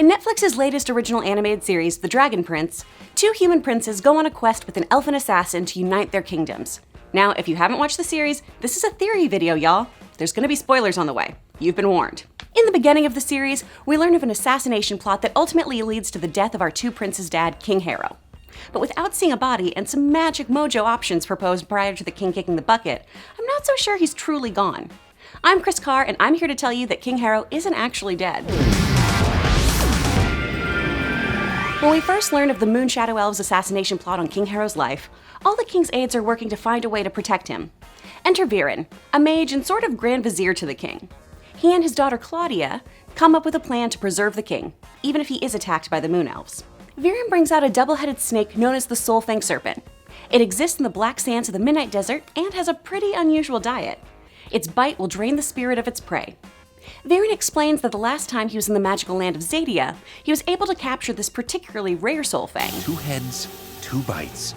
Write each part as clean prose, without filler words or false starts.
In Netflix's latest original animated series, The Dragon Prince, two human princes go on a quest with an elfin assassin to unite their kingdoms. Now, if you haven't watched the series, this is a theory video, y'all. There's gonna be spoilers on the way. You've been warned. In the beginning of the series, we learn of an assassination plot that ultimately leads to the death of our two princes' dad, King Harrow. But without seeing a body and some magic mojo options proposed prior to the king kicking the bucket, I'm not so sure he's truly gone. I'm Chris Carr, and I'm here to tell you that King Harrow isn't actually dead. When we first learn of the Moonshadow Elves' assassination plot on King Harrow's life, all the king's aides are working to find a way to protect him. Enter Viren, a mage and sort of grand vizier to the king. He and his daughter Claudia come up with a plan to preserve the king, even if he is attacked by the Moon Elves. Viren brings out a double-headed snake known as the Soulfang Serpent. It exists in the black sands of the Midnight Desert and has a pretty unusual diet. Its bite will drain the spirit of its prey. Viren explains that the last time he was in the magical land of Zadia, he was able to capture this particularly rare Soulfang. 2 heads, 2 bites,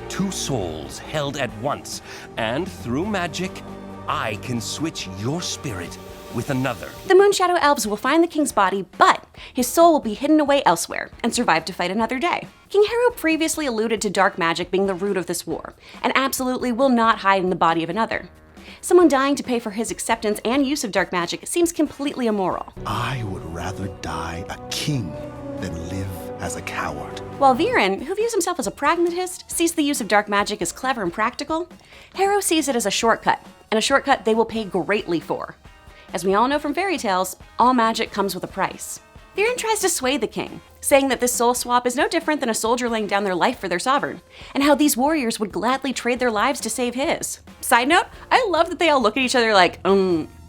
2 souls held at once, and through magic, I can switch your spirit with another. The Moonshadow Elves will find the king's body, but his soul will be hidden away elsewhere and survive to fight another day. King Harrow previously alluded to dark magic being the root of this war, and absolutely will not hide in the body of another. Someone dying to pay for his acceptance and use of dark magic seems completely immoral. I would rather die a king than live as a coward. While Viren, who views himself as a pragmatist, sees the use of dark magic as clever and practical, Harrow sees it as a shortcut, and a shortcut they will pay greatly for. As we all know from fairy tales, all magic comes with a price. Viren tries to sway the king, saying that this soul swap is no different than a soldier laying down their life for their sovereign, and how these warriors would gladly trade their lives to save his. Side note, I love that they all look at each other like,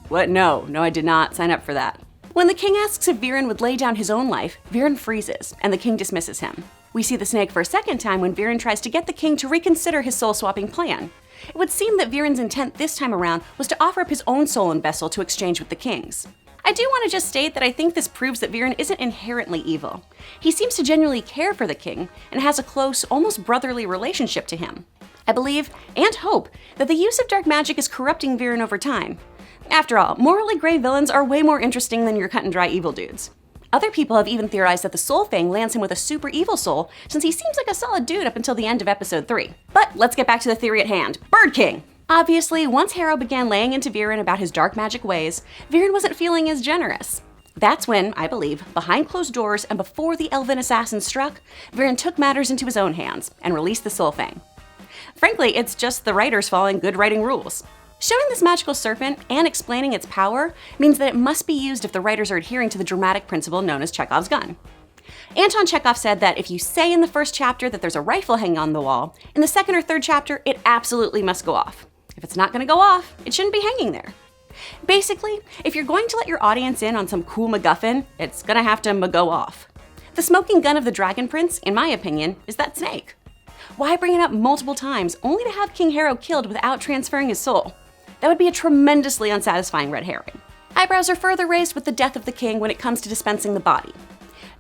what? No, I did not sign up for that. When the king asks if Viren would lay down his own life, Viren freezes, and the king dismisses him. We see the snake for a second time when Viren tries to get the king to reconsider his soul-swapping plan. It would seem that Viren's intent this time around was to offer up his own soul and vessel to exchange with the king's. I do want to just state that I think this proves that Viren isn't inherently evil. He seems to genuinely care for the king and has a close, almost brotherly relationship to him. I believe, and hope, that the use of dark magic is corrupting Viren over time. After all, morally gray villains are way more interesting than your cut-and-dry evil dudes. Other people have even theorized that the Soulfang lands him with a super evil soul, since he seems like a solid dude up until the end of episode 3. But let's get back to the theory at hand. Bird King! Obviously, once Harrow began laying into Viren about his dark magic ways, Viren wasn't feeling as generous. That's when, I believe, behind closed doors and before the elven assassin struck, Viren took matters into his own hands and released the Soulfang. Frankly, it's just the writers following good writing rules. Showing this magical serpent and explaining its power means that it must be used if the writers are adhering to the dramatic principle known as Chekhov's gun. Anton Chekhov said that if you say in the first chapter that there's a rifle hanging on the wall, in the second or third chapter, it absolutely must go off. If it's not going to go off, it shouldn't be hanging there. Basically, if you're going to let your audience in on some cool MacGuffin, it's going to have to go off. The smoking gun of the Dragon Prince, in my opinion, is that snake. Why bring it up multiple times only to have King Harrow killed without transferring his soul? That would be a tremendously unsatisfying red herring. Eyebrows are further raised with the death of the king when it comes to dispensing the body.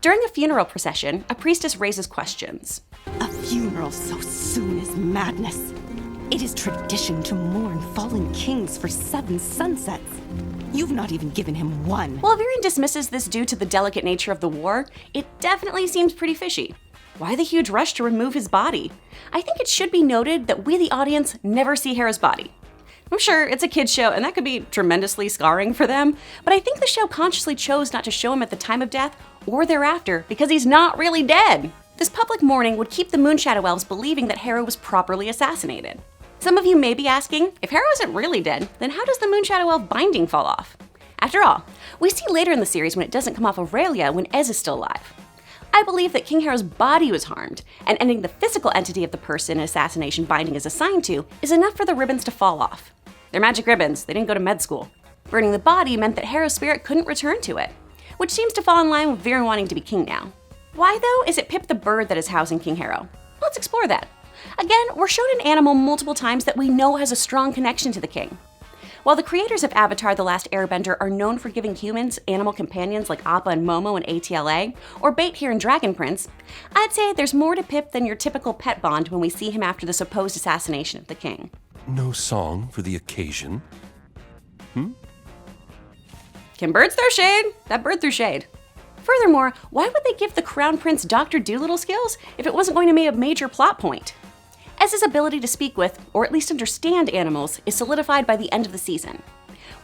During a funeral procession, a priestess raises questions. A funeral so soon is madness. It is tradition to mourn fallen kings for 7 sunsets. You've not even given him one. While Viren dismisses this due to the delicate nature of the war, it definitely seems pretty fishy. Why the huge rush to remove his body? I think it should be noted that we, the audience, never see Harrow's body. I'm sure it's a kid's show and that could be tremendously scarring for them, but I think the show consciously chose not to show him at the time of death or thereafter because he's not really dead. This public mourning would keep the Moonshadow Elves believing that Harrow was properly assassinated. Some of you may be asking, if Harrow isn't really dead, then how does the Moonshadow Elf binding fall off? After all, we see later in the series when it doesn't come off Aurelia when Ez is still alive. I believe that King Harrow's body was harmed, and ending the physical entity of the person an assassination binding is assigned to is enough for the ribbons to fall off. They're magic ribbons, they didn't go to med school. Burning the body meant that Harrow's spirit couldn't return to it, which seems to fall in line with Viren wanting to be king now. Why though is it Pip the bird that is housing King Harrow? Let's explore that. Again, we're shown an animal multiple times that we know has a strong connection to the king. While the creators of Avatar: The Last Airbender are known for giving humans animal companions like Appa and Momo in ATLA, or Bait here in Dragon Prince, I'd say there's more to Pip than your typical pet bond when we see him after the supposed assassination of the king. No song for the occasion? Can birds throw shade? That bird threw shade. Furthermore, why would they give the Crown Prince Dr. Dolittle skills if it wasn't going to be a major plot point? As his ability to speak with, or at least understand animals, is solidified by the end of the season.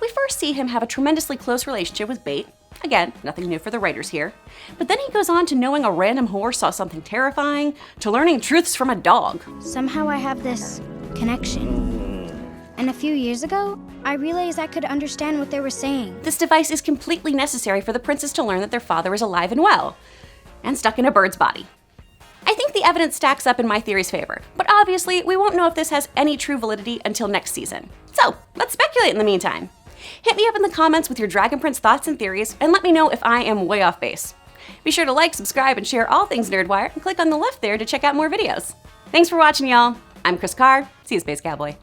We first see him have a tremendously close relationship with Bait. Again, nothing new for the writers here. But then he goes on to knowing a random horse saw something terrifying, to learning truths from a dog. Somehow I have this connection. And a few years ago, I realized I could understand what they were saying. This device is completely necessary for the princes to learn that their father is alive and well, and stuck in a bird's body. I think the evidence stacks up in my theory's favor, but obviously we won't know if this has any true validity until next season. So, let's speculate in the meantime. Hit me up in the comments with your Dragon Prince thoughts and theories, and let me know if I am way off base. Be sure to like, subscribe, and share all things NerdWire, and click on the left there to check out more videos. Thanks for watching, y'all. I'm Chris Carr. See you, Space Cowboy.